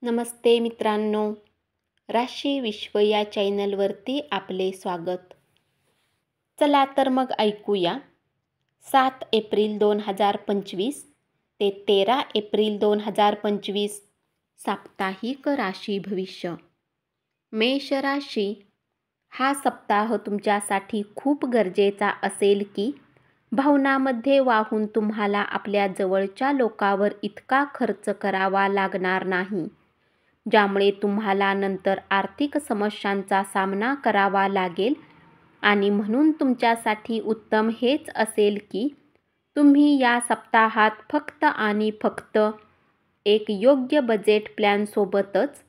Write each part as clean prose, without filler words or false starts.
नमस्ते मित्रांनो, राशी विश्व या चॅनलवरती आपले स्वागत. चला तर मग ऐकूया 7 एप्रिल 2025 ते 13 एप्रिल 2025 साप्ताहिक राशी भविष्य. मेष राशी, हा सप्ताह तुमच्यासाठी खूप गरजेचा असेल की भावनांमध्ये वाहून तुम्हाला आपल्या जवळच्या लोकांवर इतका खर्च करावा लागणार नाही, ज्यामुळे तुम्हाला नंतर आर्थिक समस्यांचा सामना करावा लागेल. आणि म्हणून तुमच्यासाठी उत्तम हेच असेल की तुम्ही या सप्ताहात फक्त आणि फक्त एक योग्य बजेट प्लॅनसोबतच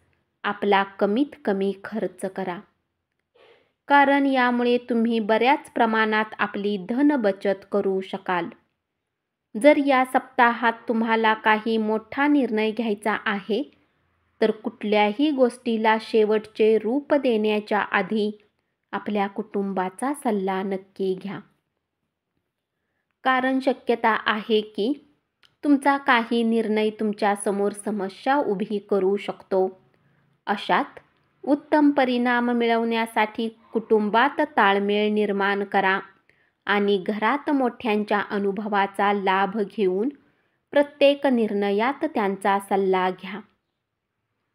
आपला कमीत कमी खर्च करा, कारण यामुळे तुम्ही बऱ्याच प्रमाणात आपली धन बचत करू शकाल. जर या सप्ताहात तुम्हाला काही मोठा निर्णय घ्यायचा आहे तर कुठल्याही गोष्टीला शेवटचे रूप देण्याच्या आधी आपल्या कुटुंबाचा सल्ला नक्की घ्या, कारण शक्यता आहे की तुमचा काही निर्णय तुमच्यासमोर समस्या उभी करू शकतो. अशात उत्तम परिणाम मिळवण्यासाठी कुटुंबात ताळमेळ निर्माण करा आणि घरात मोठ्यांच्या अनुभवाचा लाभ घेऊन प्रत्येक निर्णयात त्यांचा सल्ला घ्या.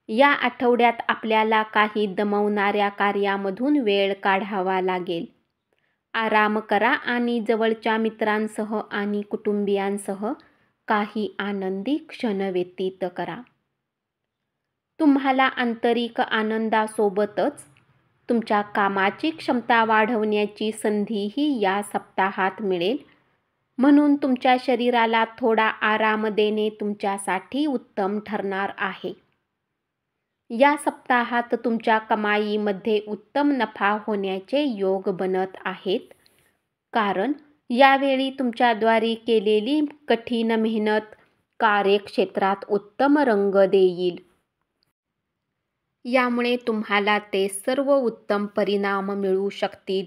या आठवड्यात आपल्याला काही दमवणाऱ्या कार्यामधून वेळ काढावा लागेल. आराम करा आणि जवळच्या मित्रांसह आणि कुटुंबियांसह काही आनंदी क्षण व्यतीत करा. तुम्हाला आंतरिक आनंदासोबतच तुमच्या कामाची क्षमता वाढवण्याची संधीही या सप्ताहात मिळेल, म्हणून तुमच्या शरीराला थोडा आराम देणे तुमच्यासाठी उत्तम ठरणार आहे. या सप्ताहात तुमच्या कमाईमध्ये उत्तम नफा होण्याचे योग बनत आहेत, कारण यावेळी तुमच्याद्वारे केलेली कठीण मेहनत कार्यक्षेत्रात उत्तम रंग देईल. यामुळे तुम्हाला ते सर्व उत्तम परिणाम मिळू शकतील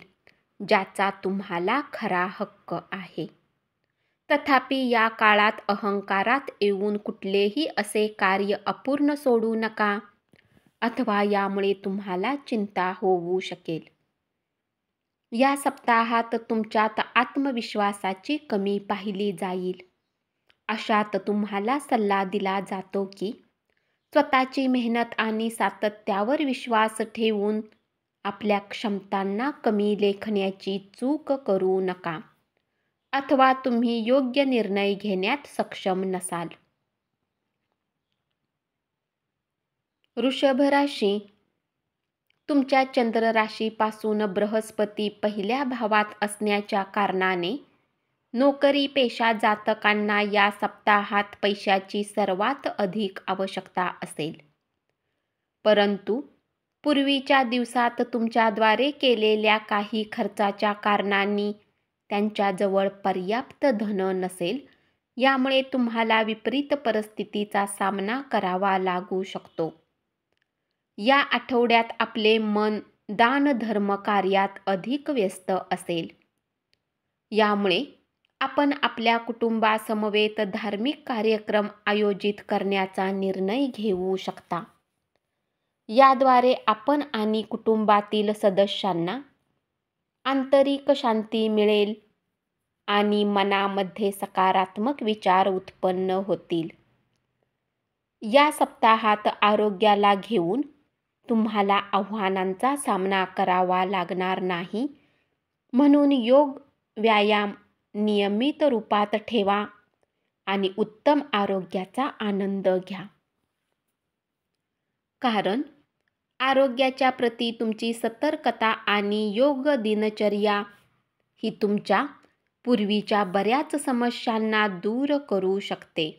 ज्याचा तुम्हाला खरा हक्क आहे. तथापि या काळात अहंकारात येऊन कुठलेही असे कार्य अपूर्ण सोडू नका, अथवा यामुळे तुम्हाला चिंता होऊ शकेल. या सप्ताहात तुमच्यात आत्मविश्वासाची कमी पाहिली जाईल. अशात तुम्हाला सल्ला दिला जातो की स्वतःची मेहनत आणि सातत्यावर विश्वास ठेवून आपल्या क्षमतांना कमी लेखण्याची चूक करू नका, अथवा तुम्ही योग्य निर्णय घेण्यात सक्षम नसाल. वृषभ राशी, तुमच्या चंद्र राशीपासून बृहस्पती पहिल्या भावात असण्याच्या कारणाने नोकरी पेशा जातकांना या सप्ताहात पैशाची सर्वात अधिक आवश्यकता असेल. परंतु पूर्वीच्या दिवसात तुमच्याद्वारे केलेल्या काही खर्चाच्या कारणांनी त्यांच्याजवळ पर्याप्त धन नसेल, यामुळे तुम्हाला विपरीत परिस्थितीचा सामना करावा लागू शकतो. या आठवड्यात आपले मन दानधर्म कार्यात अधिक व्यस्त असेल. यामुळे आपण आपल्या कुटुंबासमवेत धार्मिक कार्यक्रम आयोजित करण्याचा निर्णय घेऊ शकता. याद्वारे आपण आणि कुटुंबातील सदस्यांना आंतरिक शांती मिळेल आणि मनामध्ये सकारात्मक विचार उत्पन्न होतील. या सप्ताहात आरोग्याला घेऊन तुम्हाला आव्हानांचा सामना करावा लागणार नाही, म्हणून योग व्यायाम नियमित रूपात ठेवा आणि उत्तम आरोग्याचा आनंद घ्या, कारण आरोग्याच्या प्रती तुमची सतर्कता आणि योग दिनचर्या ही तुमच्या पूर्वीच्या बऱ्याच समस्यांना दूर करू शकते.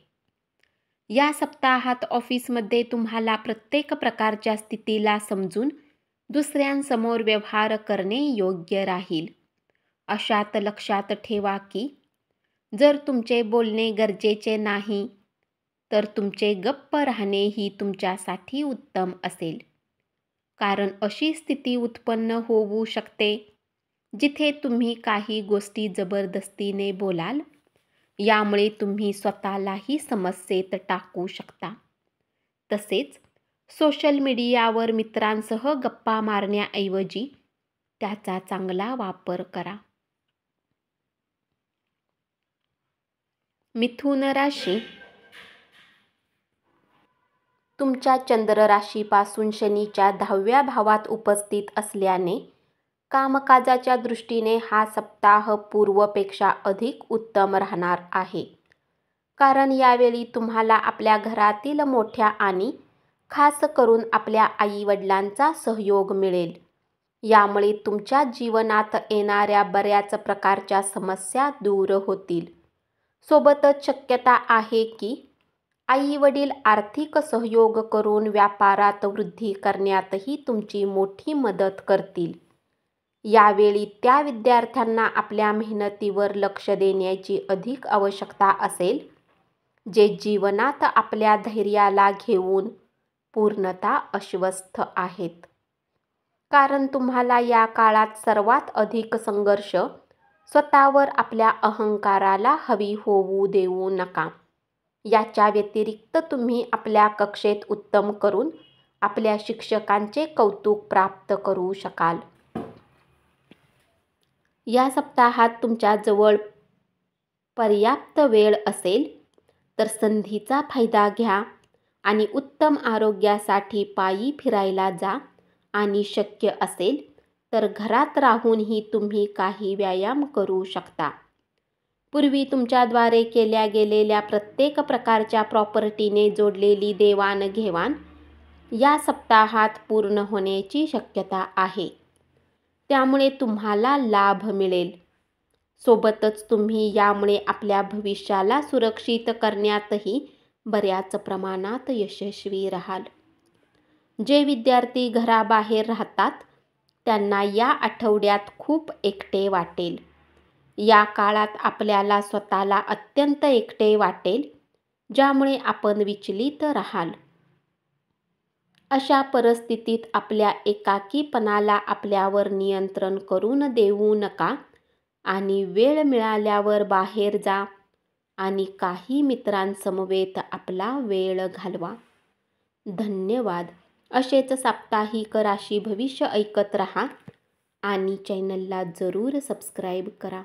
या सप्ताहात ऑफिसमध्ये तुम्हाला प्रत्येक प्रकारच्या स्थितीला समजून दुसऱ्यांसमोर व्यवहार करणे योग्य राहील. अशात लक्षात ठेवा की जर तुमचे बोलणे गरजेचे नाही तर तुमचे गप्प राहणे ही तुमच्यासाठी उत्तम असेल, कारण अशी स्थिती उत्पन्न होऊ शकते जिथे तुम्ही काही गोष्टी जबरदस्तीने बोलाल. यामुळे तुम्ही स्वतःलाही समस्येत टाकू शकता. तसेच सोशल मीडियावर मित्रांसह गप्पा मारण्याऐवजी त्याचा चांगला वापर करा. मिथुन राशी. तुमच्या चंद्र राशीपासून शनीच्या 10व्या भावात उपस्थित असल्याने कामकाजाच्या दृष्टीने हा सप्ताह पूर्वपेक्षा अधिक उत्तम राहणार आहे. कारण यावेळी तुम्हाला आपल्या घरातील मोठ्या आणि खास करून आपल्या आई-वडिलांचा सहयोग मिळेल. यामुळे तुमच्या जीवनात येणाऱ्या बऱ्याच प्रकारच्या समस्या दूर होतील. सोबतच शक्यता आहे की आई-वडील आर्थिक सहयोग करून व्यापारात वृद्धी करण्यातही तुमची मोठी मदत करतील. यावेळी त्या विद्यार्थ्यांना आपल्या मेहनतीवर लक्ष देण्याची अधिक आवश्यकता असेल, जे जीवनात आपल्या धैर्याला घेऊन पूर्णतः अस्वस्थ आहेत. कारण तुम्हाला या काळात सर्वात अधिक संघर्ष स्वतःवर आपल्या अहंकाराला हवी होऊ देऊ नका. याच्या व्यतिरिक्त तुम्ही आपल्या कक्षेत उत्तम करून आपल्या शिक्षकांचे कौतुक प्राप्त करू शकाल. या सप्ताहात तुमच्याजवळ पर्याप्त वेळ असेल तर संधीचा फायदा घ्या आणि उत्तम आरोग्यासाठी पायी फिरायला जा आणि शक्य असेल तर घरात राहूनही तुम्ही काही व्यायाम करू शकता. पूर्वी तुमच्याद्वारे केल्या गेलेल्या प्रत्येक प्रकारच्या प्रॉपर्टीने जोडलेली देवाणघेवाण या सप्ताहात पूर्ण होण्याची शक्यता आहे. त्यामुळे तुम्हाला लाभ मिळेल. सोबतच तुम्ही यामुळे आपल्या भविष्याला सुरक्षित करण्यातही बऱ्याच प्रमाणात यशस्वी राहाल. जे विद्यार्थी घराबाहेर राहतात त्यांना या आठवड्यात खूप एकटे वाटेल. या काळात आपल्याला स्वतःला अत्यंत एकटे वाटेल, ज्यामुळे आपण विचलित राहाल. अशा परिस्थितीत आपल्या एकाकीपणाला आपल्यावर नियंत्रण करून देऊ नका आणि वेळ मिळाल्यावर बाहेर जा आणि काही मित्रांसमवेत आपला वेळ घालवा. धन्यवाद. असेच साप्ताहिक राशी भविष्य ऐकत रहा आणि चॅनलला जरूर सबस्क्राईब करा.